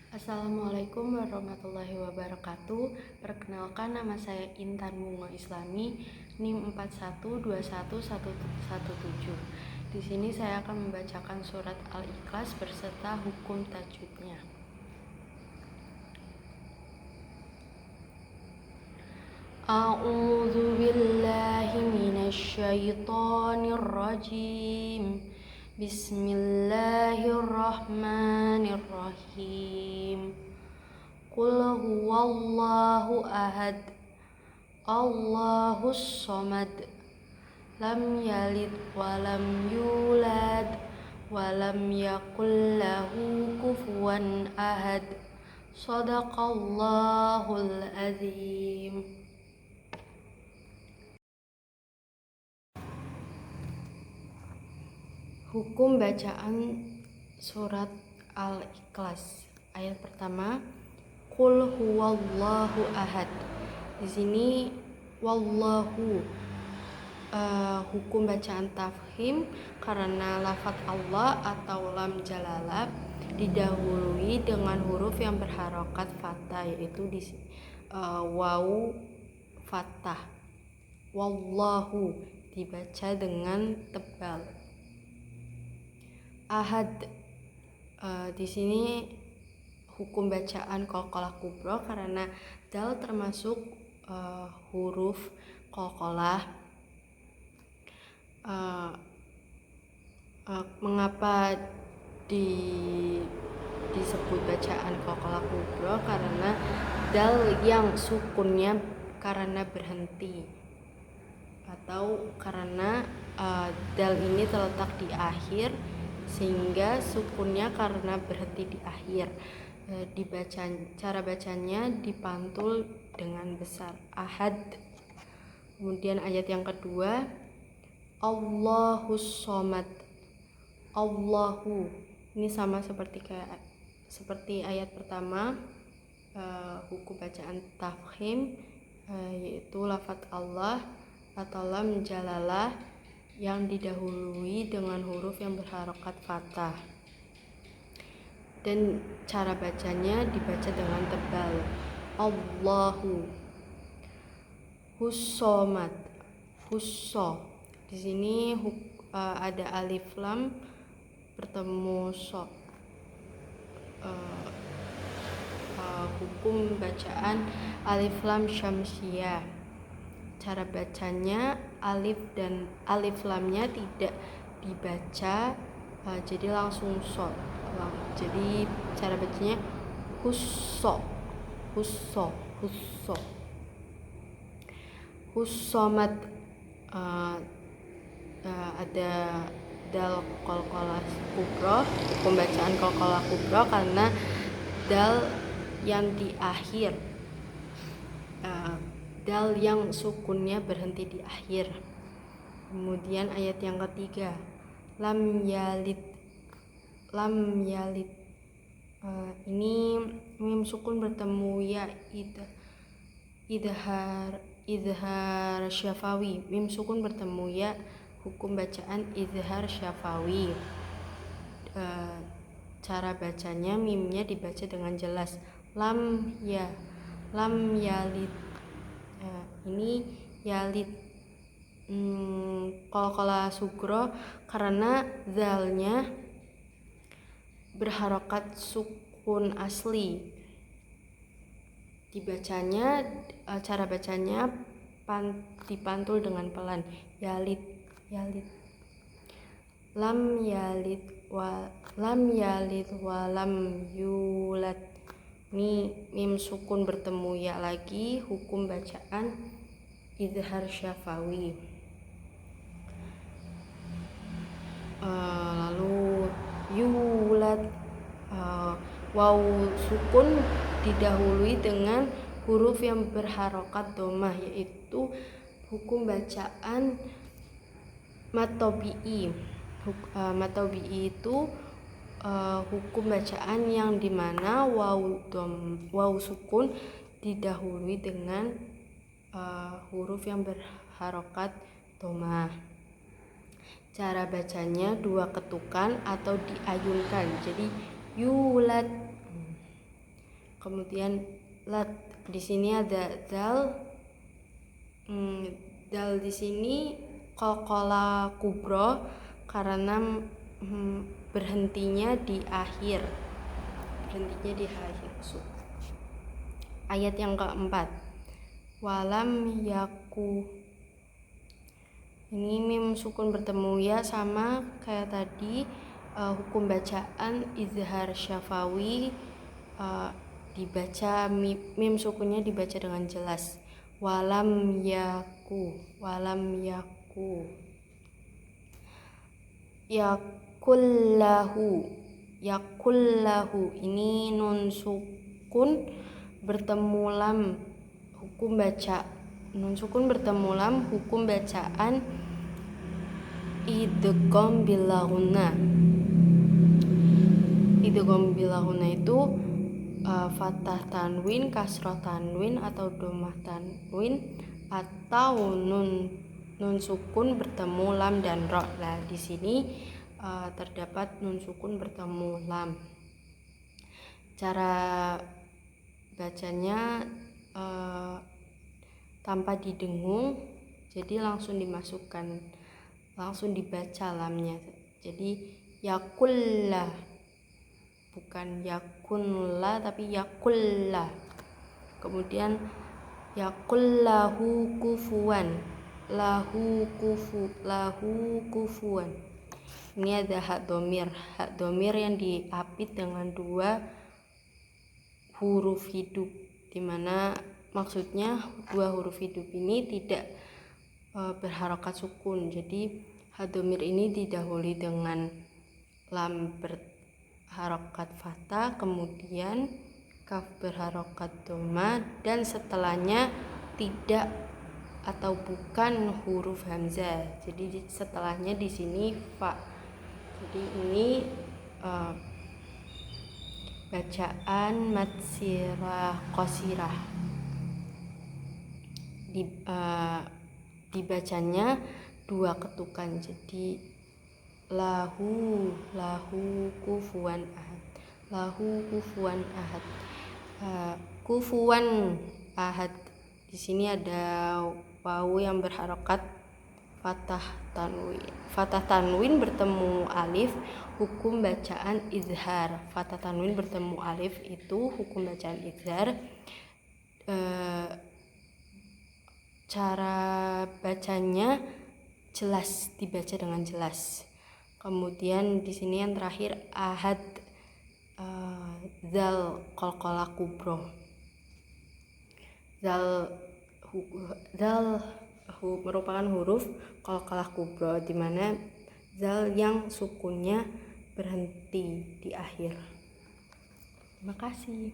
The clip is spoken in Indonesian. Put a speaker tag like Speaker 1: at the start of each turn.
Speaker 1: Assalamualaikum warahmatullahi wabarakatuh. Perkenalkan, nama saya Intan Bunga Islami, NIM 41211117. Di sini saya akan membacakan surat Al-Ikhlas berserta hukum tajwidnya. A'udzu billahi minasy syaithanir rajim. Bismillahirrahmanirrahim. Qul huwallahu ahad, Allahus somad, lam yalid walam yulad, walam yakul lahu kufuwan ahad. Shadaqallahul azim. Hukum bacaan surat Al-Ikhlas. Ayat pertama, Qul huwallahu ahad. Di sini wallahu hukum bacaan tafhim karena lafaz Allah atau lam jalalah didahului dengan huruf yang berharokat fathah, yaitu di waw fathah. Wallahu dibaca dengan tebal. Ahad di sini hukum bacaan qalqalah kubra karena dal termasuk huruf qalqalah. Mengapa disebut bacaan qalqalah kubra? Karena dal yang sukunnya karena berhenti, atau karena dal ini terletak di akhir sehingga sukunnya karena berhenti di akhir. Cara bacanya dipantul dengan besar, ahad. Kemudian ayat yang kedua, Allahus somad. Allahu ini sama seperti ayat pertama, hukum bacaan tafkhim, yaitu lafaz Allah atau lam jalalah yang didahului dengan huruf yang berharokat fathah, dan cara bacanya dibaca dengan tebal. Allahu hussomat, husso. Di sini ada alif lam bertemu so. Hukum bacaan alif lam syamsiyah. Cara bacanya alif lamnya tidak dibaca jadi langsung so. Jadi cara bacanya husso, husso, husso. Hussomat, ada dal qalqalah kubra, pembacaan qalqalah kubra karena dal yang di akhir, dal yang sukunnya berhenti di akhir. Kemudian ayat yang ketiga, lam yalid, lam yalid. Ini mim sukun bertemu ya idhar syafawi. Mim sukun bertemu ya, hukum bacaan idhar syafawi. Cara bacanya mimnya dibaca dengan jelas, lam yalid. Ini yalid qalqalah sugro karena zalnya berharokat sukun asli. Dibacanya, cara bacanya dipantul dengan pelan, yalid, yalid. Lam yalid wa lam yulad. Ini mim sukun bertemu ya lagi, hukum bacaan idhar syafawi. Lalu yulad, waw sukun didahului dengan huruf yang berharokat domah, yaitu hukum bacaan matobi'i. Matobi'i itu hukum bacaan yang dimana waw sukun didahului dengan huruf yang berharokat domah. Cara bacanya dua ketukan atau diayunkan, jadi yulad. Kemudian lat, di sini ada dal. Dal di sini qalqalah kubro karena berhentinya di akhir. Ayat yang keempat, walam yaku. Ini mim sukun bertemu ya, sama kayak tadi. Hukum bacaan izhar syafawi, dibaca mim sukunnya dibaca dengan jelas. Walam yaku yakullahu ini nun sukun bertemu lam, hukum baca nun sukun bertemu lam, hukum bacaan idgham bilahuna. Idgham bilahuna itu fathah tanwin, kasroh tanwin atau dhammah tanwin, atau nun sukun bertemu lam dan ro. Nah, di sini terdapat nun sukun bertemu lam. Cara bacanya tanpa didengung, jadi langsung dibaca lamnya. Jadi yakullah, bukan yakunlah tapi yakullah. Kemudian yakullahu kufuwan, lahu kufuwan. Ini ada hak domir yang diapit dengan 2 huruf hidup, dimana maksudnya 2 huruf hidup ini tidak berharokat sukun. Jadi hak domir ini didahului dengan lam berharokat fathah, kemudian kaf berharokat dhamma, dan setelahnya tidak atau bukan huruf hamzah. Jadi setelahnya di sini fa. Jadi ini bacaan mad sirah qasirah. Dibacanya 2 ketukan. Jadi lahu kufuwan ahad. Kufuwan ahad. Di sini ada wawu yang berharokat fathah tanwin bertemu alif, hukum bacaan izhar. Fathah tanwin bertemu alif itu hukum bacaan izhar. Cara bacanya jelas, dibaca dengan jelas. Kemudian di sini yang terakhir ahad, zal qalqalah kubro. Zal merupakan huruf qalqalah kubro, di mana zal yang sukunnya berhenti di akhir. Terima kasih.